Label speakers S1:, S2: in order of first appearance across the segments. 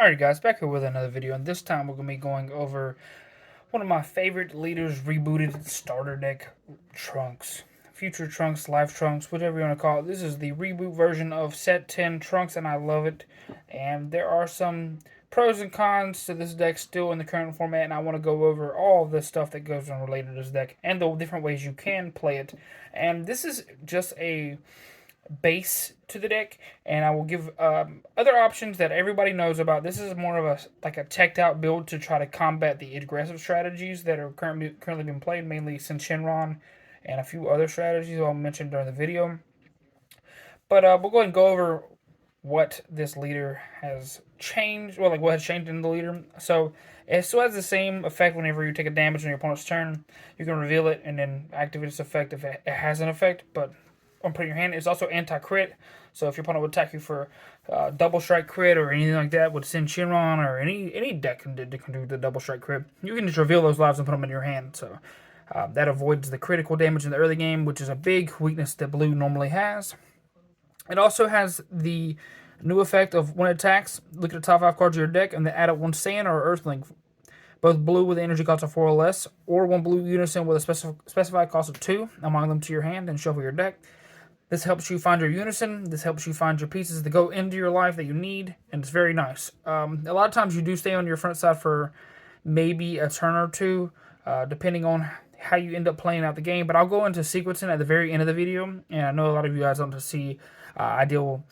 S1: Alright guys, back here with another video, and this time we're going to be going over one of my favorite leaders rebooted starter deck, Trunks. Future Trunks, Life Trunks, whatever you want to call it. This is the reboot version of Set 10 Trunks, and I love it. And there are some pros and cons to this deck still in the current format, and I want to go over all the stuff that goes on related to this deck, and the different ways you can play it. And this is just a base to the deck, and I will give other options that everybody knows about. This is more of a like a teched out build to try to combat the aggressive strategies that are currently being played, mainly since Shenron and a few other strategies I'll mention during the video. But we'll go ahead and go over what this leader has changed, well, like what has changed in the leader. So it still has the same effect whenever you take a damage on your opponent's turn. You can reveal it and then activate its effect if it has an effect, but on putting your hand, it's also anti-crit. So if your opponent would attack you for double strike crit or anything like that with Sin Shinron or any deck can do the double strike crit, you can just reveal those lives and put them in your hand. So that avoids the critical damage in the early game, which is a big weakness that blue normally has. It also has the new effect of when it attacks, look at the top 5 cards of your deck and then add up one Sand or Earthling, both blue with energy cost of 4 or less, or one blue unison with a specified cost of 2 among them to your hand and shuffle your deck. This helps you find your unison. This helps you find your pieces that go into your life that you need, and it's very nice. A lot of times you do stay on your front side for maybe a turn or two, depending on how you end up playing out the game. But I'll go into sequencing at the very end of the video, and I know a lot of you guys want to see ideal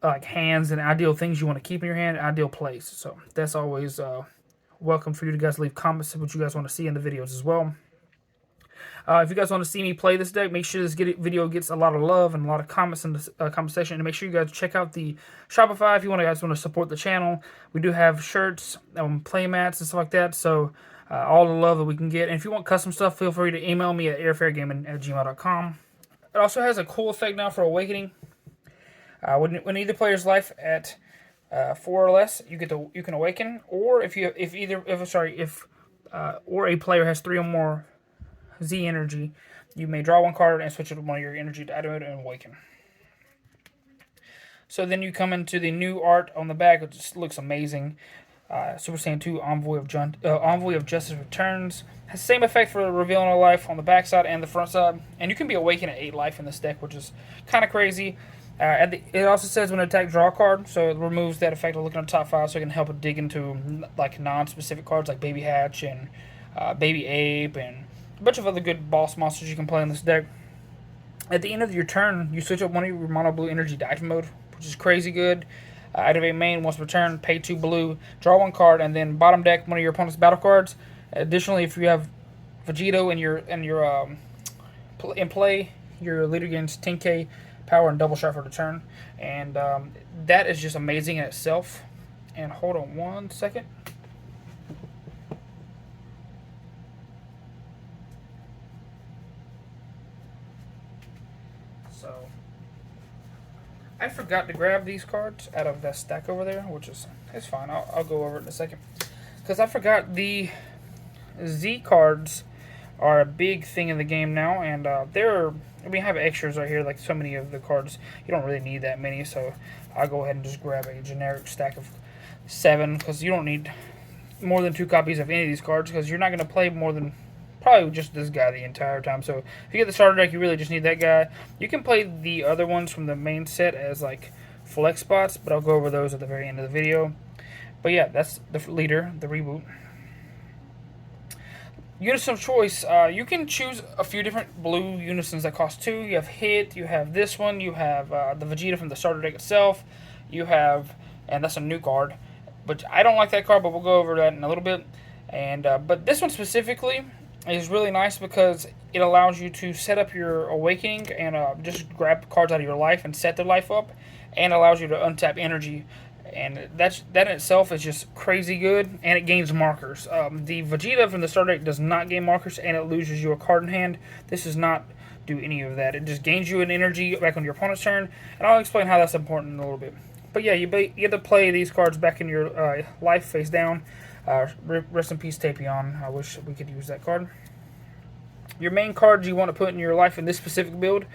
S1: like hands and ideal things you want to keep in your hand, ideal plays. So that's always welcome for you guys to leave comments of what you guys want to see in the videos as well. If you guys want to see me play this deck, make sure this video gets a lot of love and a lot of comments in the comment section. And make sure you guys check out the Shopify if you guys want to support the channel. We do have shirts, play mats, and stuff like that. So all the love that we can get. And if you want custom stuff, feel free to email me at airfairgaming@gmail.com. It also has a cool effect now for Awakening. When either player's life at 4 or less, you can awaken. Or if a player has 3 or more Z energy, you may draw one card and switch it to one of your energy to activate and awaken. So then you come into the new art on the back, which looks amazing. Super Saiyan 2 Envoy of Justice returns. Has the same effect for revealing a life on the back side and the front side. And you can be awakened at 8 life in this deck, which is kind of crazy. It also says when attack, draw a card, so it removes that effect of looking at the top 5, so it can help it dig into like non-specific cards like Baby Hatch and Baby Ape and a bunch of other good boss monsters you can play in this deck. At the end of your turn, you switch up one of your mono blue energy to active mode, which is crazy good. Activate main once per turn, pay 2 blue, draw 1 card, and then bottom deck one of your opponent's battle cards. Additionally, if you have Vegito in play, your leader gains 10k power and double shot for the turn, and that is just amazing in itself. And hold on one second. So I forgot to grab these cards out of that stack over there, which is it's fine. I'll go over it in a second because I forgot the Z cards are a big thing in the game now, and we have extras right here, like so many of the cards. You don't really need that many, so I'll go ahead and just grab a generic stack of 7 because you don't need more than 2 copies of any of these cards because you're not going to play more than probably just this guy the entire time. So if you get the starter deck, you really just need that guy. You can play the other ones from the main set as like flex spots, but I'll go over those at the very end of the video. But yeah, that's the leader, the reboot. Unison of choice, you can choose a few different blue unisons that cost 2. You have Hit, you have this one, you have the Vegeta from the starter deck itself, you have, and that's a new card, but I don't like that card, but we'll go over that in a little bit. And but this one specifically is really nice because it allows you to set up your awakening and just grab cards out of your life and set their life up, and allows you to untap energy. And that in itself is just crazy good, and it gains markers. The Vegeta from the starter deck does not gain markers, and it loses you a card in hand. This does not do any of that. It just gains you an energy back on your opponent's turn, and I'll explain how that's important in a little bit. But yeah, you get to play these cards back in your life face down. Rest in peace, Tapion. I wish we could use that card. Your main cards you want to put in your life in this specific build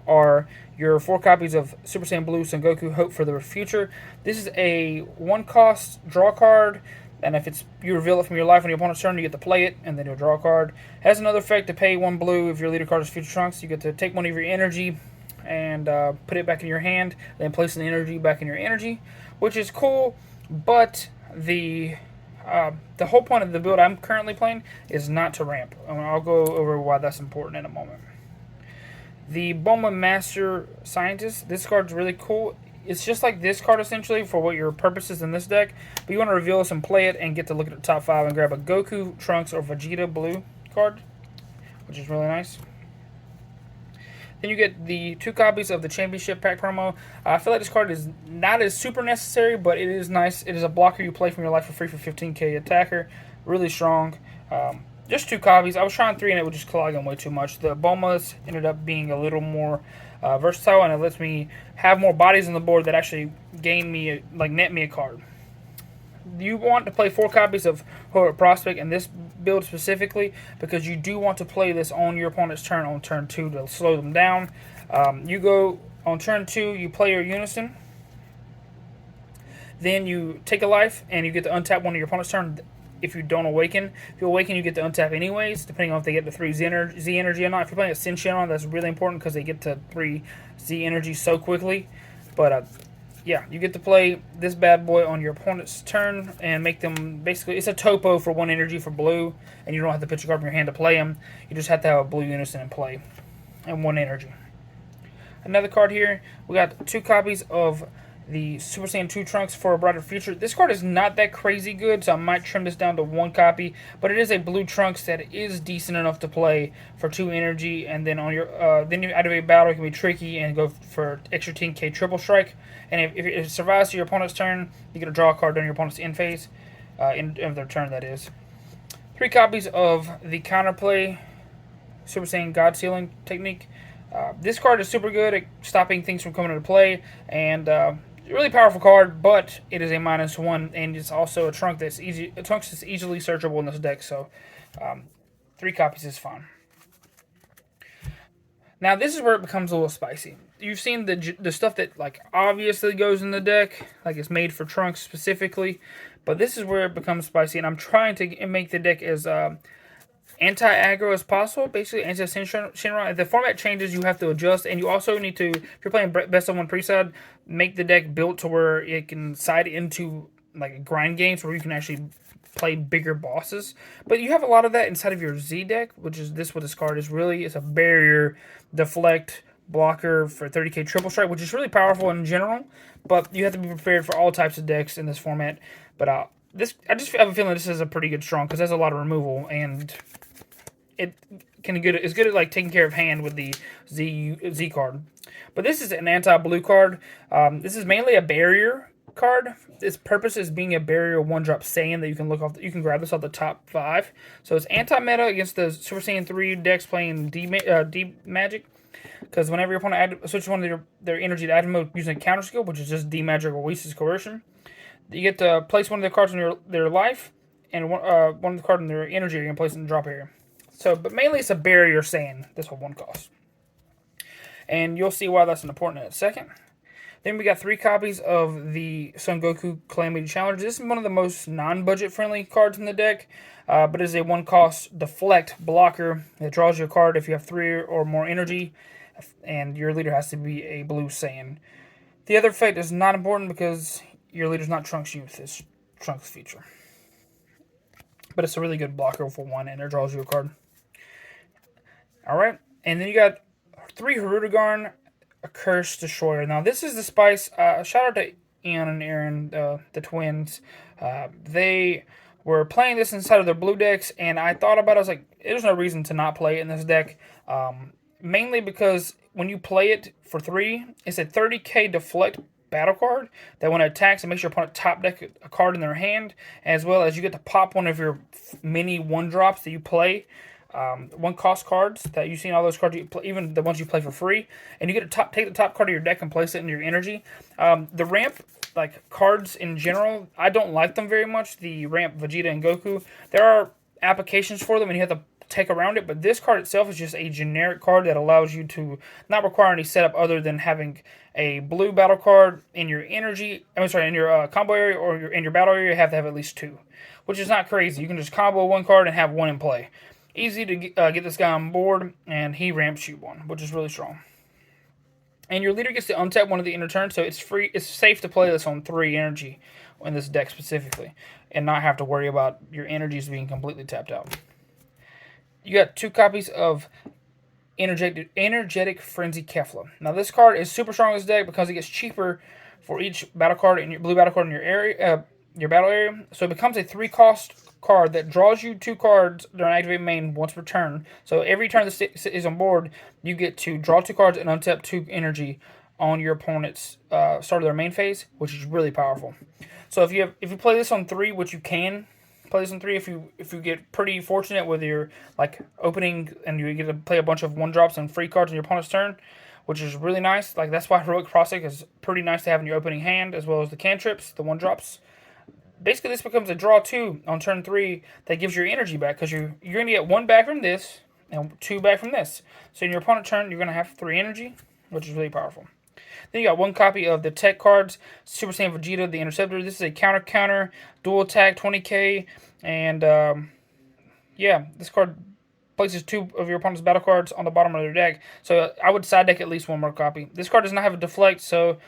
S1: are your 4 copies of Super Saiyan Blue Son Goku Hope for the Future. This is a 1 cost draw card, and if it's you reveal it from your life on your opponent's turn, you get to play it, and then you'll draw a card. It has another effect to pay 1 blue if your leader card is Future Trunks. You get to take 1 of your energy and put it back in your hand, then place the energy back in your energy, which is cool, but the whole point of the build I'm currently playing is not to ramp. I'll go over why that's important in a moment. The Bulma Master Scientist, this card's really cool. It's just like this card essentially for what your purpose is in this deck, but you want to reveal this and play it and get to look at the top 5 and grab a Goku, Trunks, or Vegeta blue card, which is really nice. Then you get the 2 copies of the Championship Pack promo. I feel like this card is not as super necessary, but it is nice. It is a blocker you play from your life for free for 15k attacker. Really strong. Just 2 copies. I was trying 3 and it would just clog them way too much. The Bulmas ended up being a little more versatile, and it lets me have more bodies on the board that actually gain me, net me a card. You want to play 4 copies of Horror Prospect in this build specifically because you do want to play this on your opponent's turn on turn 2 to slow them down. You go on turn 2, you play your Unison. Then you take a life and you get to untap one of your opponent's turn if you don't awaken. If you awaken, you get to untap anyways, depending on if they get to 3 Z energy or not. If you're playing a Shenron, that's really important because they get to 3 Z energy so quickly. But yeah, you get to play this bad boy on your opponent's turn and make them basically, it's a topo for 1 energy for blue, and you don't have to pitch a card from your hand to play them. You just have to have a blue Unison in play and 1 energy. Another card here, we got 2 copies of the Super Saiyan 2 Trunks for a Brighter Future. This card is not that crazy good, so I might trim this down to 1 copy, but it is a blue Trunks that is decent enough to play for 2 energy, and then on your then you activate battle, it can be tricky and go for extra 10k triple strike. And if it survives to your opponent's turn, you get to draw a card during your opponent's end phase, end of their turn, that is. 3 copies of the Counterplay Super Saiyan God Sealing Technique. This card is super good at stopping things from coming into play, and really powerful card, but it is a -1, and it's also a trunk that's easily searchable in this deck, so 3 copies is fine. Now this is where it becomes a little spicy. You've seen the stuff that obviously goes in the deck, like it's made for Trunks specifically, but this is where it becomes spicy, and I'm trying to make the deck as anti-aggro as possible, basically anti-Shenron. If the format changes, you have to adjust, and you also need to, if you're playing best of 1 pre-side, make the deck built to where it can side into grind games where you can actually play bigger bosses. But you have a lot of that inside of your Z deck, which is what this card is really. It's a barrier, deflect, blocker for 30k triple strike, which is really powerful in general, but you have to be prepared for all types of decks in this format. But I just have a feeling this is a pretty good strong because there's a lot of removal, and it's good at taking care of hand with the Z card. But this is an anti-blue card. This is mainly a barrier card. Its purpose is being a barrier 1-drop Saiyan that you can you can grab this off the top 5. So it's anti-meta against the Super Saiyan 3 decks playing D Magic. Because whenever your opponent switches one of their energy to active mode using a counter skill, which is just D Magic or Whis' Coercion, you get to place one of the cards in their life, and one of the cards in their energy, you're going to place in the drop area. So, but mainly it's a barrier Saiyan, this will 1 cost. And you'll see why that's important in a second. Then we got 3 copies of the Son Goku Calamity Challenge. This is one of the most non-budget friendly cards in the deck, but it is a 1-cost deflect blocker that draws your card if you have 3 or more energy, and your leader has to be a blue Saiyan. The other effect is not important because your leader's not Trunks Youth, it's Trunks Future. But it's a really good blocker for 1, and it draws you a card. Alright, and then you got 3 Hirudegarn, a Curse Destroyer. Now this is the spice. Shout out to Ian and Aaron, the twins. They were playing this inside of their blue decks, and I thought about it. I was like, there's no reason to not play it in this deck. Mainly because when you play it for 3, it's a 30k deflect battle card that when it attacks, it makes your opponent top deck a card in their hand, as well as you get to pop one of your mini 1-drops that you play. 1-cost cards that you've seen, all those cards you play, even the ones you play for free, and you get to take the top card of your deck and place it in your energy. The ramp cards in general, I don't like them very much. The ramp Vegeta and Goku, there are applications for them, and you have to tech around it, but this card itself is just a generic card that allows you to not require any setup other than having a blue battle card in your in your combo area, or in your battle area. You have to have at least 2, which is not crazy. You can just combo one card and have 1 in play. Easy to get this guy on board, and he ramps you 1, which is really strong. And your leader gets to untap 1 of the inner turns, so it's free. It's safe to play this on 3 energy in this deck specifically, and not have to worry about your energies being completely tapped out. You got 2 copies of Energetic Frenzy Kefla. Now this card is super strong in this deck because it gets cheaper for each battle card in your blue battle card in your area, your battle area. So it becomes a 3-cost card that draws you 2 cards during activate main once per turn. So every turn this is on board, you get to draw 2 cards and untap 2 energy on your opponent's start of their main phase, which is really powerful. So if you play this on 3, which you can play this on 3 if you get pretty fortunate with your opening, and you get to play a bunch of 1-drops and free cards on your opponent's turn, which is really nice. That's why Heroic Frostic is pretty nice to have in your opening hand, as well as the cantrips, the 1-drops. Basically, this becomes a draw 2 on turn 3 that gives your energy back, because you're going to get 1 back from this and 2 back from this. So in your opponent's turn, you're going to have 3 energy, which is really powerful. Then you got 1 copy of the tech cards, Super Saiyan Vegeta, the Interceptor. This is a counter, dual attack, 20k, and yeah, this card places 2 of your opponent's battle cards on the bottom of their deck. So I would side deck at least 1 more copy. This card does not have a deflect, so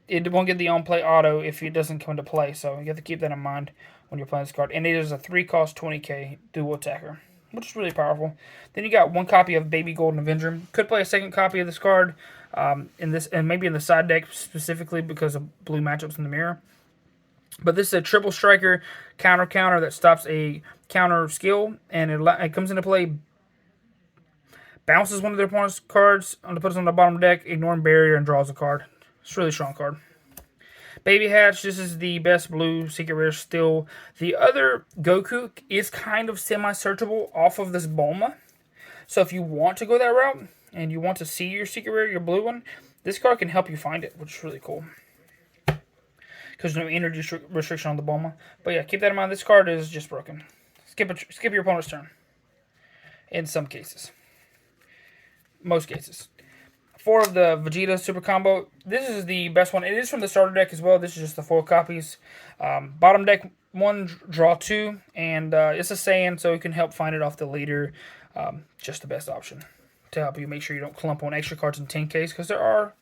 S1: it won't get the on-play auto if it doesn't come into play. So you have to keep that in mind when you're playing this card. And it is a 3-cost 20k dual attacker, which is really powerful. Then you got 1 copy of Baby Golden Avenger. Could play a 2nd copy of this card in this, and maybe in the side deck specifically because of blue matchups in the mirror. But this is a triple striker counter that stops a counter skill, and it comes into play. Bounces 1 of their opponent's cards, puts it on the bottom of the deck, ignoring barrier, and draws a card. It's a really strong card. Baby Hatch, this is the best blue secret rare still. The other Goku is kind of semi-searchable off of this Bulma. So if you want to go that route, and you want to see your secret rare, your blue one, this card can help you find it, which is really cool. Because there's no energy restriction on the Bulma. But yeah, keep that in mind. This card is just broken. Skip your opponent's turn. In some cases. Most cases. 4 of the Vegeta Super Combo. This is the best one. It is from the starter deck as well. This is just the 4 copies. Bottom deck, 1, draw 2. And it's a Saiyan, so you can help find it off the leader. Just the best option to help you make sure you don't clump on extra cards in 10Ks, because there are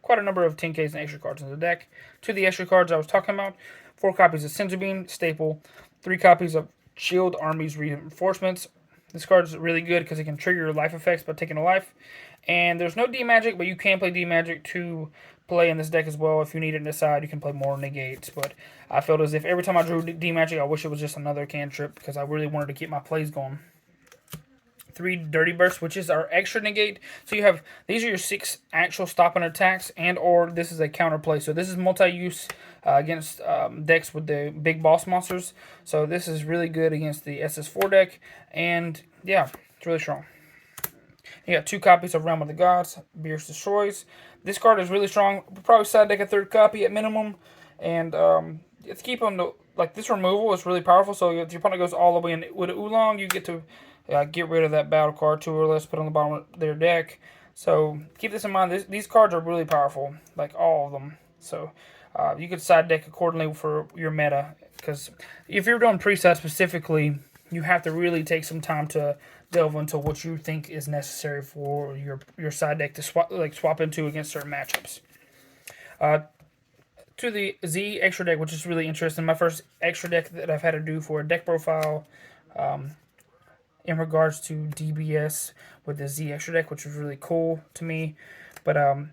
S1: quite a number of 10Ks and extra cards in the deck. 2 of the extra cards I was talking about. 4 copies of Senzu Bean, staple. 3 copies of Shield Army's Reinforcements. This card is really good because it can trigger your life effects by taking a life. And there's no D-Magic, but you can play D-Magic to play in this deck as well. If you need it in the side, you can play more negates. But I felt as if every time I drew D-Magic, I wish it was just another cantrip, because I really wanted to keep my plays going. 3 Dirty Bursts, which is our extra negate. So you have, these are your 6 actual stopping attacks, and or this is a counter play. So this is multi-use against decks with the big boss monsters. So this is really good against the SS4 deck, and yeah, it's really strong. You got 2 copies of Realm of the Gods, Beerus Destroys. This card is really strong. Probably side deck a 3rd copy at minimum, and it's keep on the, this removal is really powerful. So if your opponent goes all the way in with an Oolong, you get to get rid of that battle card, 2 or less, put on the bottom of their deck. So keep this in mind. These cards are really powerful, like all of them. So you could side deck accordingly for your meta, because if you're doing preset specifically, you have to really take some time to delve into what you think is necessary for your side deck to swap into against certain matchups. To the Z extra deck, which is really interesting. My first extra deck that I've had to do for a deck profile in regards to DBS with the Z extra deck, which was really cool to me. But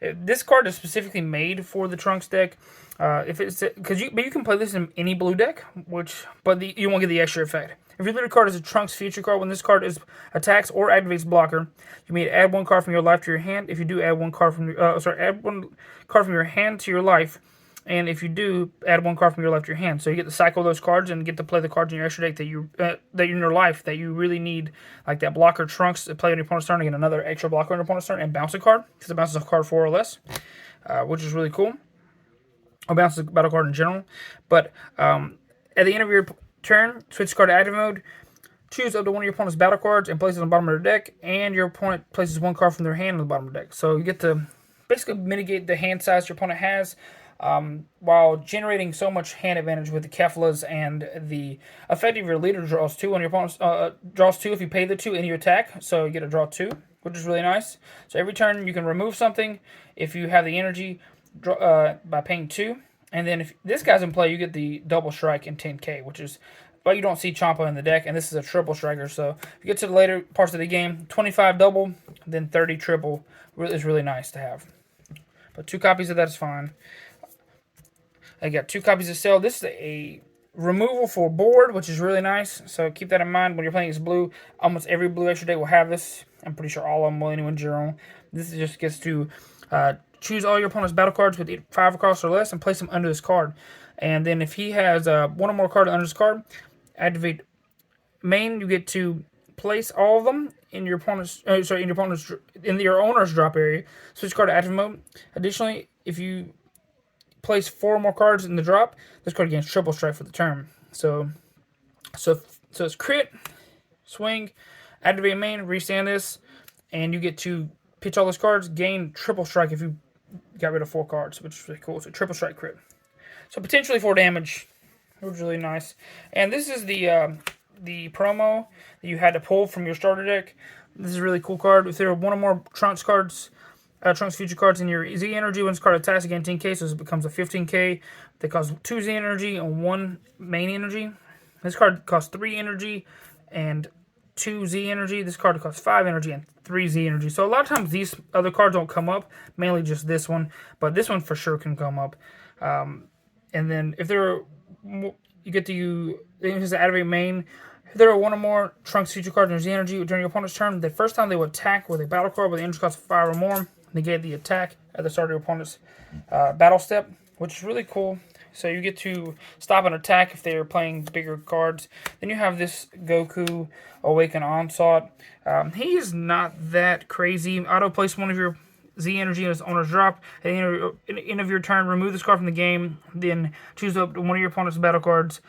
S1: this card is specifically made for the Trunks deck. If it's because you can play this in any blue deck, but you won't get the extra effect. If your leader card is a Trunks feature card, when this card attacks or activates blocker, you may add 1 card from your life to your hand. If you do, add 1 card from your hand to your life. And if you do, add 1 card from your life to your hand. So you get to cycle those cards and get to play the cards in your extra deck that you're in your life that you really need, like that blocker Trunks to play on your opponent's turn, to get another extra blocker on your opponent's turn, and bounce a card, because it bounces a card 4 or less, which is really cool. Or bounces a battle card in general. But at the end of your turn, switch card to active mode. choose up to one of your opponent's battle cards and place it on the bottom of their deck, and your opponent places one card from their hand on the bottom of the deck. So you get to basically mitigate the hand size your opponent has, while generating so much hand advantage with the Keflas, and the effect of your leader draws 2 on your opponent's draws 2 if you pay the 2 in your attack, so you get to draw 2, which is really nice. So every turn you can remove something if you have the energy by paying 2. And then if this guy's in play, you get the double strike and 10k, which is why you don't see Champa in the deck. And this is a triple striker. So if you get to the later parts of the game, 25 double, then 30 triple is really nice to have. But 2 copies of that is fine. I got 2 copies of Cell. This is a removal for board, which is really nice. So keep that in mind when you're playing as blue. Almost every blue extra deck will have this. I'm pretty sure all of them will anyway, Jerome. This just gets to choose all your opponent's battle cards with 5 cost or less and place them under this card. And then if he has one or more cards under his card, activate main. You get to place all of them in your opponent's in your owner's drop area. Switch card to active mode. Additionally, if you place 4 or more cards in the drop, this card gains triple strike for the turn. So it's crit, swing, activate main, restand this, and you get to pitch all those cards, gain triple strike if you got rid of 4 cards, which is really cool. So triple strike crit. So potentially 4 damage, which is really nice. And this is the promo that you had to pull from your starter deck. This is a really cool card. If there are one or more Trunks cards, Trunks future cards in your Z energy, when this card attacks again 10k, so it becomes a 15k that costs 2 Z energy and 1 main energy. This card costs 3 energy and 2 Z energy. This card costs 5 energy and 3 Z energy. So a lot of times these other cards don't come up, mainly just this one, but this one for sure can come up. And then if there are, you get to activate main. If there are one or more Trunks future cards in your Z energy during your opponent's turn, the first time they will attack with a battle card with the energy cost of 5 or more, negate the attack at the start of your opponent's battle step, which is really cool. So you get to stop an attack if they are playing bigger cards. Then you have this Goku Awaken Onslaught. He is not that crazy. Auto place one of your Z energy in his owner's drop. At the end of your turn, remove this card from the game. Then choose up one of your opponent's battle cards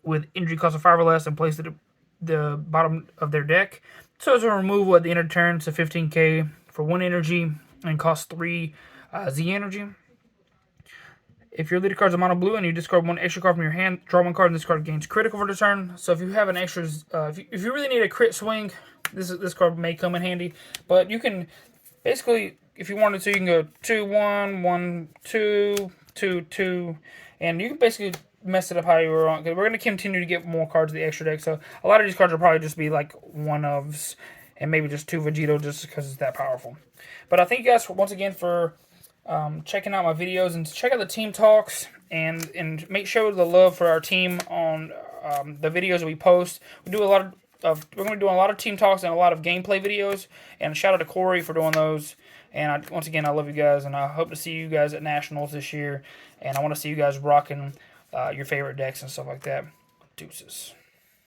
S1: with energy cost of 5 or less and place it at the bottom of their deck. So it's a removal at the end of turn. So 15k for 1 energy and costs 3 Z energy. If your leader card is a mono blue and you discard 1 extra card from your hand, draw 1 card and this card gains critical for the turn. So if you have an extra, if you really need a crit swing, this card may come in handy. But you can basically, if you wanted to, you can go 2-1, 1-2, 2-2, and you can basically mess it up how you want. We're going to continue to get more cards of the extra deck, so a lot of these cards will probably just be like one-ofs and maybe just 2 Vegito just because it's that powerful. But I thank you guys once again for checking out my videos, and check out the team talks and make sure the love for our team on the videos that we post. We do a lot of we're going to be doing a lot of team talks and a lot of gameplay videos, and shout out to Corey for doing those. And once again, I love you guys, and I hope to see you guys at Nationals this year, and I want to see you guys rocking your favorite decks and stuff like that. Deuces.